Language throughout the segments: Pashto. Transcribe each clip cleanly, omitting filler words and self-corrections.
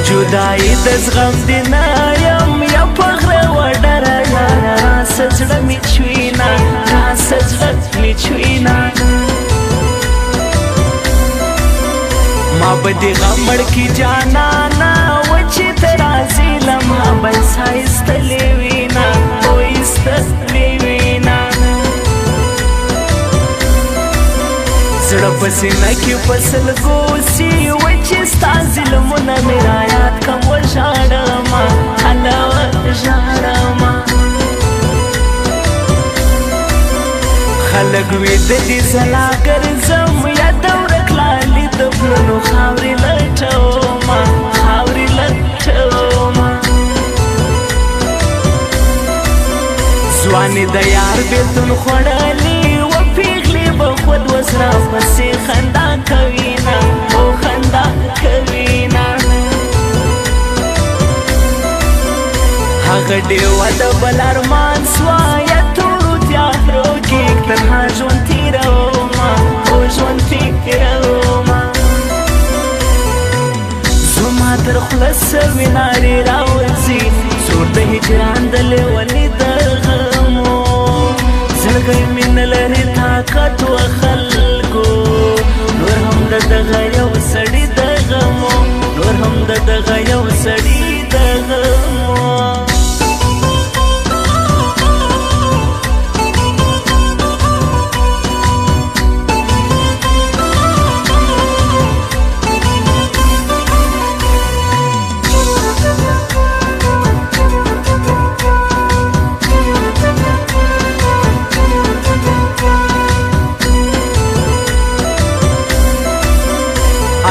جدائی د زغم دی نه یم یا پغره وډره یاره راسه زړه مې چوینه راسه زړه مې چوینه ما به دې غمړ کې جانانه و چې ته راځې له ما به سا ایستلې وینه او ایستلې وینه زړه په سینه کې په سلګو سي و چې ستا ظلمونه مې رایاد کړم وژاړمه هله وژاړمه خلک ویده دي زلا ګرځم یا د ورک لالي د پلونو خاورې لټومه خاورې لټومه ځواني د یار بېلتون خوړلي و پیغلې به خود وسره پسې خندا کوینه او خندا کوینه هغه ډېوه د بل ارمان سوه یا تورو تیارو کې تنها ژوند تېرومه او ژوند تېرومه زما تر خوله سوي نارې راوځي زور د هجران د لیوني د غمو زړګی مې نه لري طاقت و خلکو نور هم د دغه یو سړي د غمو نور هم د دغه یو سړي د غمو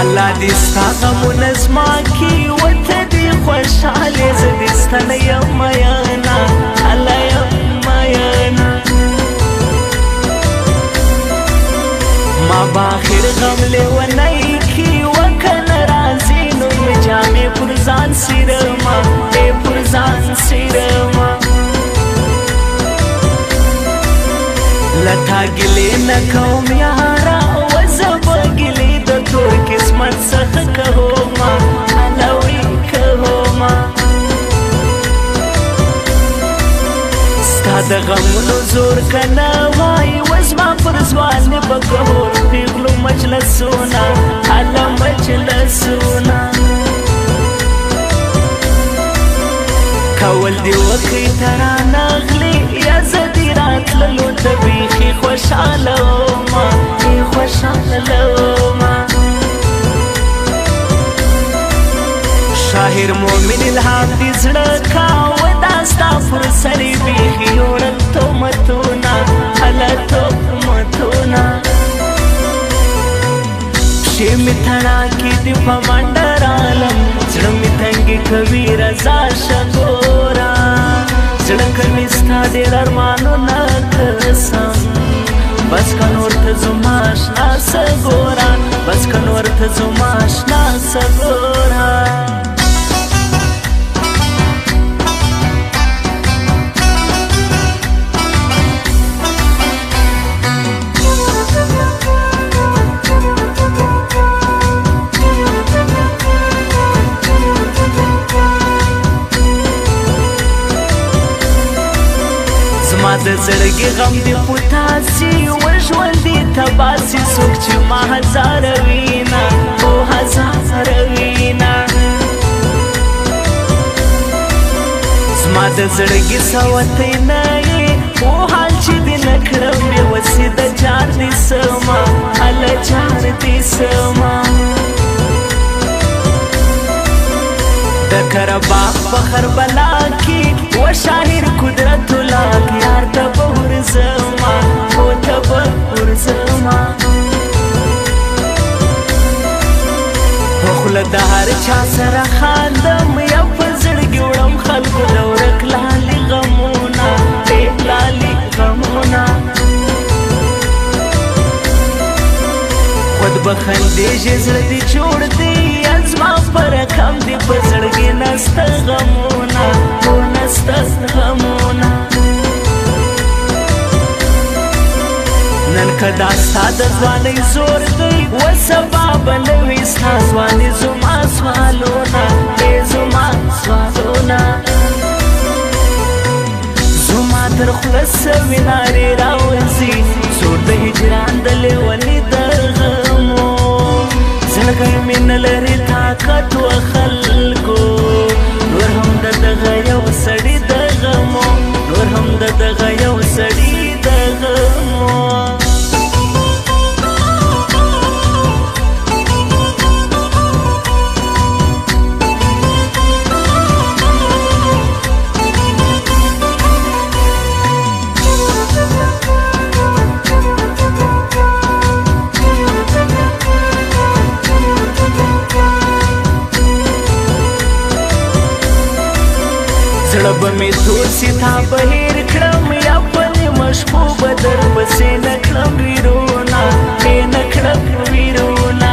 الله دې ستا غمونه زما کې ورته دې خوشحالې زه دې ستا نه یم میینه الله یم میینه ما به آخر غم لیونی کې وکنه راځې نو مې جامې پر ځان څیرمه پر ځان څیرمه له تا ګیلې نه کوم یاره وزه به ګیلې د تور قسمت څخه کومه هلوی کومه ستا د غمونو زور که نه وای وزما پر ځوانې به کور پیغلو مجلسونه هله مجلسونه کول دې وکړئ ته رانغلې یا زه دې راتللو ته بیخي خوشحاله ومه خوشحاله ومه شاهر مومن الهام دې زړه کاوه دا ستا پر سرې بیخي یوړل تهمتونه هله تهمتونه پښې مې تڼاکې دي په منډه رالم زړه مې تنګې کوي رضا شه ګوره زړه کوي ستا ډېر ارمانونه قسم بس که نور ته زما اشنا څه ګوره بس که نور ته زما اشنا څه ګوره زما د زړګي غم دې پوتاسي وژوند دې تباسي څوک چې ما هزاره وینه او هزاره وینه زما د زړګي سوتی نه یې او حال چې دې نه کړم بېوسې د جار دې سما هله جار دې سما د کره باغ په خربلا کې و شاهر قدرت الله یار ته به ورځما او ته به ورځما په خوله د هر چا سره خاندم یا په زړګي وړم خلکو د ورک لالي غمونه لالي غمونه خود به خندېږي زړه دې جوړ دی زما په رقم دې په زړګي نسته غمونه او نسته غمونه نن کدا ستا د ځوانۍ زور دی و سبا به نوي ستا ځواني زما سوالونه زما سوالونه زما تر خوله سوي نارې راوځي زور د هجران د لیوني د غمو زړګی مې نه لري طاقت و خلکو نور هم د دغه یو سړي د غمو نور هم د دغه یو سړي د غمو زړه به مې تور سي تا بهیر کړم یا پلې مشبو به در پسې نه کړم ویرونه نه کړم ویرونه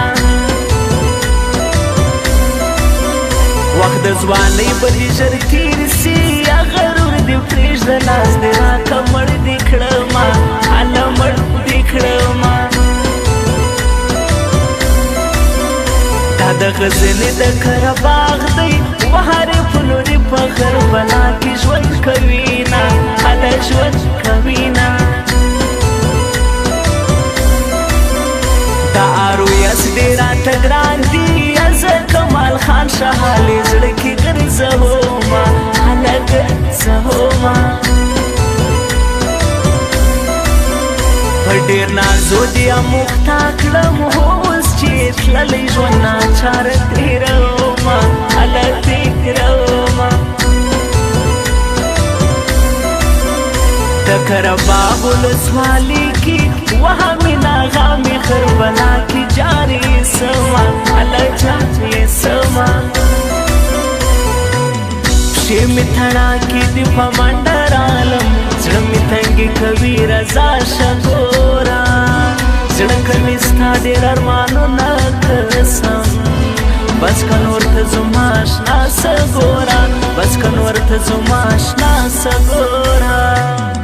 وخت د ځوانۍ به دې ژر تېر سي یا غرور دې پرېږده لاس دې راکړه مړ دې کړمه هله مړ دې کړمه دا د غزلې د کره باغ دی وهرې په نورې په غربلا کې ژوند کوي نه هله ژوند کوي نه دا ارویس دې راته ګران دي زه کمال خان شهالې زړه کې ګرځومه هله ګرځومه په ډېر نازو دې اموخته کړم اوس چې تللی ژوند ناچاره تېرومه هله تېرومه د کره باغ ولسوالۍ کې وهمې ناغامې خربلا کې جارې سمه هله جارې سمه پښې مې تڼاکې دي په منډه رالم زړه مې تنګې کوي رضا شه ګوره زړه کوي ستا ډېر ارمانونه قسم بس که نور ته زما اشنا څه ګوره بس که نور ته زما اشنا څه ګوره